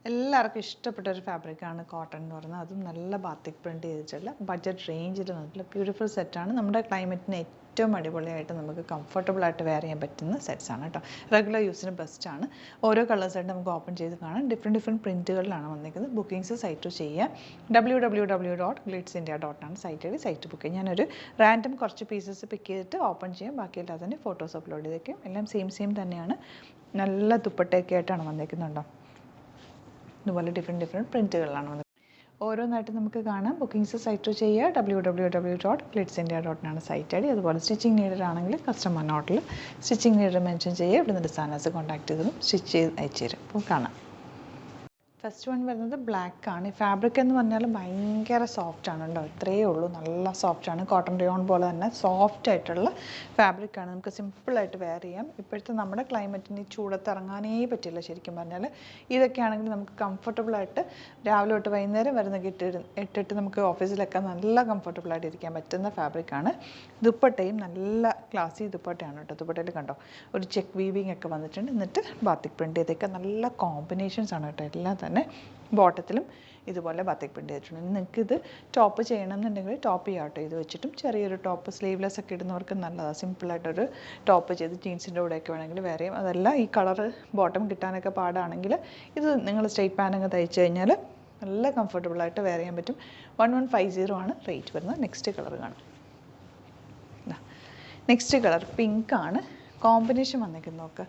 എല്ലാവർക്കും ഇഷ്ടപ്പെട്ട ഒരു ഫാബ്രിക്കാണ് കോട്ടൺ എന്ന് പറയുന്നത്. അതും നല്ല ബാത്തിക് പ്രിൻറ്റ് ചെയ്തിട്ടുള്ള ബഡ്ജറ്റ് റേഞ്ചിൽ നല്ല ബ്യൂട്ടിഫുൾ സെറ്റാണ്. നമ്മുടെ ക്ലൈമറ്റിന് ഏറ്റവും അടിപൊളിയായിട്ട് നമുക്ക് കംഫർട്ടബിൾ ആയിട്ട് വെയർ ചെയ്യാൻ പറ്റുന്ന സെറ്റ്സാണ് കേട്ടോ. റെഗുലർ യൂസിന് ബെസ്റ്റാണ്. ഓരോ കളേഴ്സായിട്ട് നമുക്ക് ഓപ്പൺ ചെയ്ത് കാണാം. ഡിഫറെൻറ്റ് പ്രിൻറ്റുകളിലാണ് വന്നിരിക്കുന്നത്. ബുക്കിംഗ്സ് സൈറ്റ് ചെയ്യാം. www.glitzindia.com ആണ് site I D. Site book ചെയ്യാം. ഞാനൊരു റാൻഡം കുറച്ച് പീസസ് പിക്ക് ചെയ്തിട്ട് ഓപ്പൺ ചെയ്യാം. ബാക്കിയെല്ലാം തന്നെ ഫോട്ടോസ് അപ്ലോഡ് ചെയ്തേക്കും. എല്ലാം സെയിം തന്നെയാണ്. നല്ല ദുപ്പട്ടയൊക്കെ ആയിട്ടാണ് വന്നിരിക്കുന്നുണ്ടോ. ഇതുപോലെ ഡിഫറെൻറ്റ് പ്രിൻറ്റുകളാണ് വന്നത്. ഓരോന്നായിട്ട് നമുക്ക് കാണാം. ബുക്കിംഗ്സ് സൈറ്റ് ചെയ്യുക. www.glitzindia.com ആണ് സൈറ്റ് ഐ ഡി. അതുപോലെ സ്റ്റിച്ചിങ് നീഡഡ് ആണെങ്കിൽ കസ്റ്റമർ നോട്ടിൽ സ്റ്റിച്ചിങ് നീഡഡ് മെൻഷൻ ചെയ്യുക. ഇവിടെ നിന്ന് ഡിസൈനേഴ്സ് കോൺടാക്ട് ചെയ്തതും സ്റ്റിച്ച് ചെയ്ത് അയച്ചു തരും. അപ്പോൾ കാണാം. ഫസ്റ്റ് വൺ വരുന്നത് ബ്ലാക്ക് ആണ്. ഫാബ്രിക് എന്ന് പറഞ്ഞാൽ ഭയങ്കര സോഫ്റ്റ് ആണ് കേട്ടോ. ഇത്രയേ ഉള്ളൂ. നല്ല സോഫ്റ്റ് ആണ്. കോട്ടൺ റിയോൺ പോലെ തന്നെ സോഫ്റ്റ് ആയിട്ടുള്ള ഫാബ്രിക്കാണ്. നമുക്ക് സിമ്പിളായിട്ട് വെയർ ചെയ്യാം. ഇപ്പോഴത്തെ നമ്മുടെ ക്ലൈമറ്റിന് ഈ ചൂടത്ത് ഇറങ്ങാനേ പറ്റില്ല ശരിക്കും പറഞ്ഞാൽ. ഇതൊക്കെ ആണെങ്കിൽ നമുക്ക് കംഫർട്ടബിളായിട്ട് രാവിലെ തൊട്ട് വൈകുന്നേരം വരുന്ന ഇട്ടിട്ട് നമുക്ക് ഓഫീസിലൊക്കെ നല്ല കംഫർട്ടബിളായിട്ട് ഇരിക്കാൻ പറ്റുന്ന ഫാബ്രിക്കാണ്. ദുപ്പട്ടയും നല്ല ക്ലാസി ദുപ്പട്ടയാണ് കേട്ടോ. ദുപ്പട്ടയിൽ കണ്ടോ ഒരു ചെക്ക് വീവിങ് ഒക്കെ വന്നിട്ടുണ്ട്. എന്നിട്ട് ബാത്തിക് പ്രിൻ്റ് ചെയ്തൊക്കെ നല്ല കോമ്പിനേഷൻസ് ആണ് കേട്ടോ. എല്ലാം തന്നെ ബോട്ടത്തിലും ഇതുപോലെ ബാത്തിക് പ്രിൻ്റ് ചെയ്തിട്ടുണ്ട്. നിങ്ങൾക്കിത് ടോപ്പ് ചെയ്യണമെന്നുണ്ടെങ്കിൽ ടോപ്പ് ചെയ്യാം കേട്ടോ. ഇത് വെച്ചിട്ടും ചെറിയൊരു ടോപ്പ് സ്ലീവ്ലെസ് ഒക്കെ ഇടുന്നവർക്ക് നല്ലതാണ്. സിമ്പിളായിട്ടൊരു ടോപ്പ് ചെയ്ത് ജീൻസിൻ്റെ കൂടെയൊക്കെ വേണമെങ്കിൽ വേറെ ചെയ്യും. അതല്ല ഈ കളറ് ബോട്ടം കിട്ടാനൊക്കെ പാടാണെങ്കിൽ ഇത് നിങ്ങൾ സ്ട്രെയിറ്റ് പാനങ്ങ് തയ്ച്ച് കഴിഞ്ഞാൽ നല്ല കംഫർട്ടബിളായിട്ട് വെയർ ചെയ്യാൻ പറ്റും. 1150 ആണ് റേറ്റ് വരുന്നത്. നെക്സ്റ്റ് കളർ കാണാം. നെക്സ്റ്റ് കളർ പിങ്ക് ആണ്. കോമ്പിനേഷൻ വന്നിരിക്കുന്നത് നോക്ക്.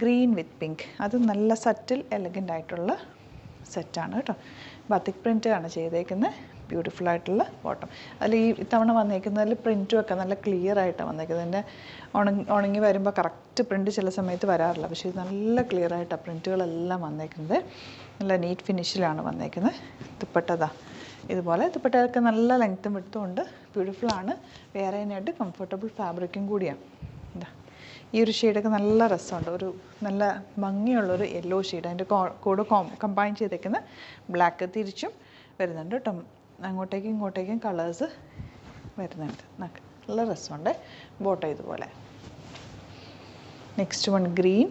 ഗ്രീൻ വിത്ത് പിങ്ക്. അത് നല്ല സറ്റിൽ എലഗൻ്റ് ആയിട്ടുള്ള സെറ്റാണ് കേട്ടോ. ബാത്തിക് പ്രിൻ്റ് ആണ് ചെയ്തേക്കുന്നത്. ബ്യൂട്ടിഫുൾ ആയിട്ടുള്ള ബോട്ടം. അതിൽ ഈ ഇത്തവണ വന്നേക്കുന്നതിൽ പ്രിൻറ്റും ഒക്കെ നല്ല ക്ലിയർ ആയിട്ടാണ് വന്നേക്കുന്നത്. എൻ്റെ ഉണങ്ങി വരുമ്പോൾ കറക്റ്റ് പ്രിൻറ്റ് ചില സമയത്ത് വരാറില്ല. പക്ഷേ ഇത് നല്ല ക്ലിയർ ആയിട്ടാണ് പ്രിൻറ്റുകളെല്ലാം വന്നേക്കുന്നത്. നല്ല നീറ്റ് ഫിനിഷിലാണ് വന്നേക്കുന്നത്. ദുപ്പട്ടതാ ഇതുപോലെ ദുപ്പട്ടയൊക്കെ നല്ല ലെങ്ത്തും വിട്ടും ഉണ്ട്. ബ്യൂട്ടിഫുള്ളാണ്. വെയർ ചെയ്യാനായിട്ട് കംഫർട്ടബിൾ ഫാബ്രിക്കും കൂടിയാണ്. ഇതാ ഈ ഒരു ഷെയ്ഡൊക്കെ നല്ല രസമുണ്ട്. ഒരു നല്ല ഭംഗിയുള്ളൊരു യെല്ലോ ഷെയ്ഡ്. അതിൻ്റെ കൂടെ കമ്പൈൻ ചെയ്തേക്കുന്ന ബ്ലാക്ക് തിരിച്ചും വരുന്നുണ്ട് കേട്ടോ. അങ്ങോട്ടേക്കും ഇങ്ങോട്ടേക്കും കളേഴ്സ് വരുന്നുണ്ട്. നല്ല രസമുണ്ട്. ബോട്ടം ഇതുപോലെ. Next one green.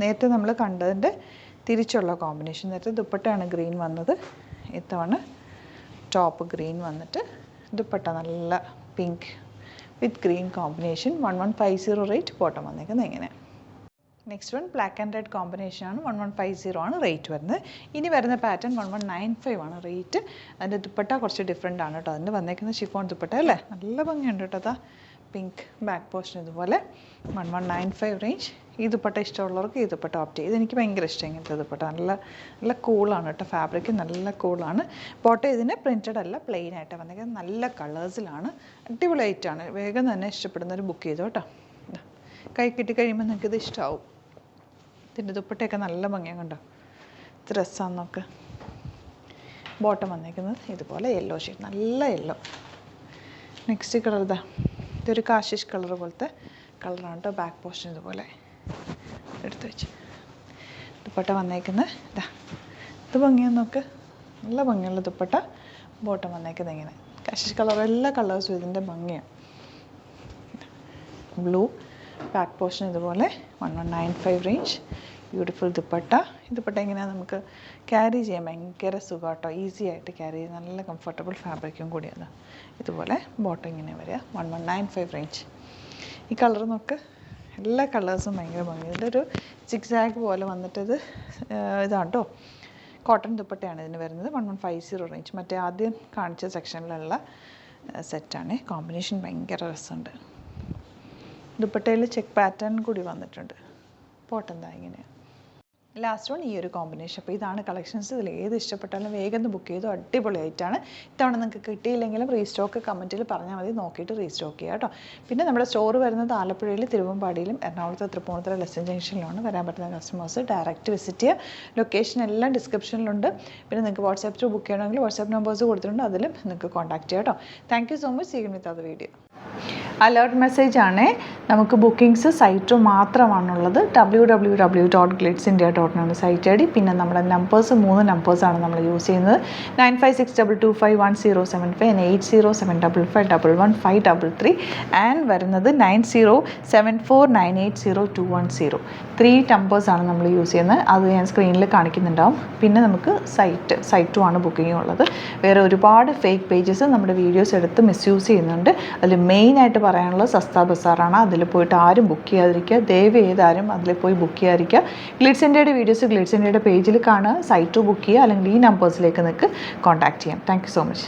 നേരത്തെ നമ്മൾ കണ്ടതിൻ്റെ തിരിച്ചുള്ള കോമ്പിനേഷൻ. നേരത്തെ ദുപ്പട്ടയാണ് ഗ്രീൻ വന്നത്. ഇത്തവണ ടോപ്പ് ഗ്രീൻ വന്നിട്ട് ദുപ്പട്ട നല്ല പിങ്ക് വിത്ത് ഗ്രീൻ കോമ്പിനേഷൻ. 1150 റേറ്റ്. ബോട്ടം വന്നേക്കുന്നത് എങ്ങനെ. Next one black and red കോമ്പിനേഷനാണ്. 1150 ആണ് റേറ്റ് വരുന്നത്. ഇനി വരുന്ന പാറ്റേൺ 1195 ആണ് റേറ്റ്. അതിൻ്റെ ദുപ്പട്ട കുറച്ച് ഡിഫറെൻ്റ് ആണ് കേട്ടോ. അതിൻ്റെ വന്നേക്കുന്ന ഷിഫോൺ ദുപ്പട്ട അല്ലേ. നല്ല ഭംഗിയുണ്ട് കേട്ടോ. അതാ പിങ്ക് ബാക്ക് പോർഷൻ ഇതുപോലെ. 1195 റേഞ്ച്. ഈ ദുപ്പട്ട ഇഷ്ടമുള്ളവർക്ക് ഈ ദുപ്പട്ട ഓപ്റ്റ് ചെയ്ത്. എനിക്ക് ഭയങ്കര ഇഷ്ടം ഇങ്ങനത്തെ ദുപ്പട്ട. നല്ല കൂളാണ് കേട്ടോ. ഫാബ്രിക് നല്ല കൂളാണ്. ബോട്ടം ഇതിന് പ്രിൻറ്റഡ് അല്ല, പ്ലെയിൻ ആയിട്ട് വന്നിരിക്കുന്നത്. നല്ല കളേഴ്സിലാണ്. അടിപൊളി ഐറ്റാണ്. വേഗം തന്നെ ഇഷ്ടപ്പെടുന്നവർ ബുക്ക് ചെയ്തു കേട്ടോ. കൈ കിട്ടി കഴിയുമ്പോൾ നിങ്ങൾക്ക് ഇത് ഇഷ്ടമാവും. ഇതിൻ്റെ ദുപ്പട്ടയൊക്കെ നല്ല ഭംഗിയാണ് കണ്ടോ. ഇത് രസമാണ് നോക്ക്. ബോട്ടം വന്നിരിക്കുന്നത് ഇതുപോലെ യെല്ലോ ഷെയ്ഡ്. നല്ല യെല്ലോ. നെക്സ്റ്റ് കളർ ഇതൊരു കാശിഷ് കളർ പോലത്തെ കളറാണ് കേട്ടോ. ബാക്ക് പോർഷൻ ഇതുപോലെ എടുത്ത് വെച്ച് ദുപ്പട്ട വന്നേക്കുന്നത് ഇത് ഭംഗിയാണ് നോക്ക്. നല്ല ഭംഗിയുള്ള ദുപ്പട്ട. ബോട്ടം വന്നേക്കുന്നത് ഇങ്ങനെ കാശിഷ് കളർ. എല്ലാ കളേഴ്സും ഇതിൻ്റെ ഭംഗിയാണ്. ബ്ലൂ ബാക്ക് പോർഷൻ ഇതുപോലെ. 1195 റേഞ്ച്. ബ്യൂട്ടിഫുൾ ദുപ്പട്ട. ഈ ദുപ്പട്ട ഇങ്ങനെ നമുക്ക് ക്യാരി ചെയ്യാൻ ഭയങ്കര സുഖമാട്ടോ. ഈസി ആയിട്ട് ക്യാരി ചെയ്യാൻ നല്ല കംഫർട്ടബിൾ ഫാബ്രിക്കും കൂടിയാണ്. ഇതുപോലെ ബോട്ടം ഇങ്ങനെ വരിക. 1195 റേഞ്ച്. ഈ കളർ നോക്ക്. എല്ലാ കളേഴ്സും ഭയങ്കര ഭംഗി. ഇതിൻ്റെ ഒരു സിക്സാഗ് പോലെ വന്നിട്ടത് ഇതാണ് കേട്ടോ. കോട്ടൺ ദുപ്പട്ടയാണ് ഇതിന് വരുന്നത്. 1150 റേഞ്ച്. മറ്റേ ആദ്യം കാണിച്ച സെക്ഷനിലുള്ള സെറ്റാണ്. കോമ്പിനേഷൻ ഭയങ്കര രസമുണ്ട്. ദുപ്പട്ടയിൽ ചെക്ക് പാറ്റേൺ കൂടി വന്നിട്ടുണ്ട്. ബോട്ടം എന്താ ഇങ്ങനെയാണ്. ലാസ്റ്റ് വൺ ഈ ഒരു കോമ്പിനേഷൻ. അപ്പോൾ ഇതാണ് കളക്ഷൻസ്. ഇതിൽ ഏത് ഇഷ്ടപ്പെട്ടാലും വേഗം ബുക്ക് ചെയ്തു. അടിപൊളിയായിട്ടാണ്. ഇത്തവണ നിങ്ങൾക്ക് കിട്ടിയില്ലെങ്കിലും റീസ്റ്റോക്ക് കമൻറ്റിൽ പറഞ്ഞാൽ മതി. നോക്കിയിട്ട് റീസ്റ്റോക്ക് ചെയ്യുക കേട്ടോ. പിന്നെ നമ്മുടെ സ്റ്റോർ വരുന്നത് ആലപ്പുഴയിൽ, തിരുവമ്പാടിയിലും എറണാകുളത്ത് തൃപ്പൂണിത്തുറ ലെസൺ ജംഗ്ഷനിലാണ്. വരാൻ പറ്റുന്ന കസ്റ്റമേഴ്സ് ഡയറക്റ്റ് വിസിറ്റ് ചെയ്യുക. ലൊക്കേഷൻ എല്ലാം ഡിസ്ക്രിപ്ഷനിലുണ്ട്. പിന്നെ നിങ്ങൾക്ക് വാട്സാപ്പ് ത്രൂ ബുക്ക് ചെയ്യണമെങ്കിൽ വാട്സാപ്പ് നമ്പേഴ്സ് കൊടുത്തിട്ടുണ്ട്. അതിലും നിങ്ങൾക്ക് കോൺടാക്ട് ചെയ്യാം കേട്ടോ. Thank you so much. See you with other video. Alert message ആണ്. നമുക്ക് ബുക്കിംഗ്സ് സൈറ്റ് മാത്രമാണുള്ളത്. www.glitzindia.in ആണ് സൈറ്റ് ഐ ഡി. പിന്നെ നമ്മുടെ നമ്പേഴ്സ് 3 നമ്പേഴ്സാണ് നമ്മൾ യൂസ് ചെയ്യുന്നത്. 9562251075 and 8075551533 ആൻഡ് വരുന്നത് 9074980210. 3 നമ്പേഴ്സാണ് നമ്മൾ യൂസ് ചെയ്യുന്നത്. അത് ഞാൻ സ്ക്രീനിൽ കാണിക്കുന്നുണ്ടാവും. പിന്നെ നമുക്ക് സൈറ്റും ആണ് ബുക്കിംഗ് ഉള്ളത്. വേറെ ഒരുപാട് ഫേക്ക് പേജസ് നമ്മുടെ വീഡിയോസ് എടുത്ത് മിസ്യൂസ് ചെയ്യുന്നുണ്ട്. അതിൽ മെയിനായിട്ട് പറയാനുള്ളത് സസ്ത ബസാറാണ്. അതിൽ പോയിട്ട് ആരും ബുക്ക് ചെയ്യാതിരിക്കുക. ദയവ് ചെയ്താരും അതിൽ പോയി ബുക്ക് ചെയ്യാതിരിക്കുക. ഗ്ലിറ്റ്സ് ഇന്ത്യയുടെ വീഡിയോസ് ഗ്ലിറ്റ്സ് ഇന്ത്യയുടെ പേജിൽ കാണുക, സൈറ്റ് ബുക്ക് ചെയ്യുക, അല്ലെങ്കിൽ ഈ നമ്പേഴ്സിലേക്ക് നിങ്ങൾക്ക് കോൺടാക്ട് ചെയ്യാം. Thank you so much.